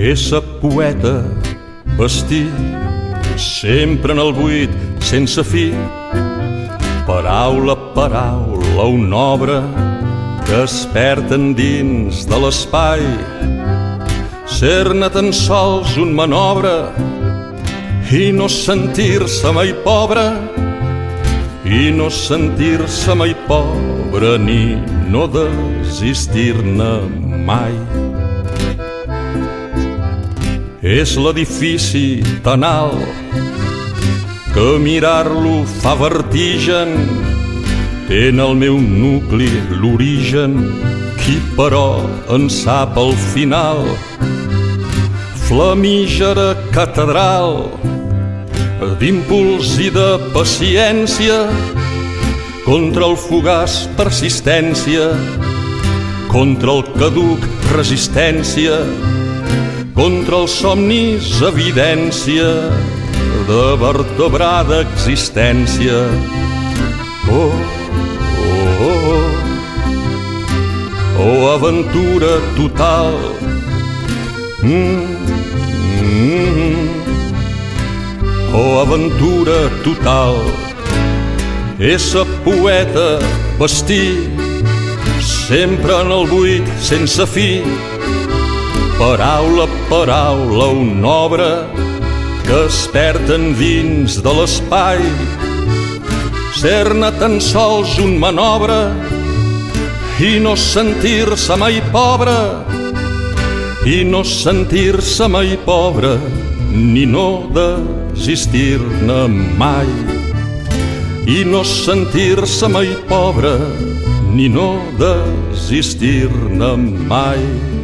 Ésser poeta, vestir sempre en el buit, sense fi. Paraula a paraula, una obra que es perd endins de l'espai. Ser-ne tan sols un manobre i no sentir-se mai pobre, i no sentir-se mai pobre ni no desistir-ne mai. És l'edifici tan alt que mirar-lo fa vertigen. Té en el meu nucli l'origen, qui però en sap el final. Flamígera catedral d'impuls i de paciència, contra el fugaç persistència, contra el caduc resistència, contra els somnis evidència de vertebrada existència. Oh, oh, oh, oh, aventura total. Oh, aventura total. Ésser poeta, vestir sempre en el buit, sense fi. Paraula a paraula, una obra que es perd endins de l'espai. Ser-ne tan sols un manobre i no sentir-se mai pobre, i no sentir-se mai pobre ni no desistir-ne mai, i no sentir-se mai pobre ni no desistir-ne mai.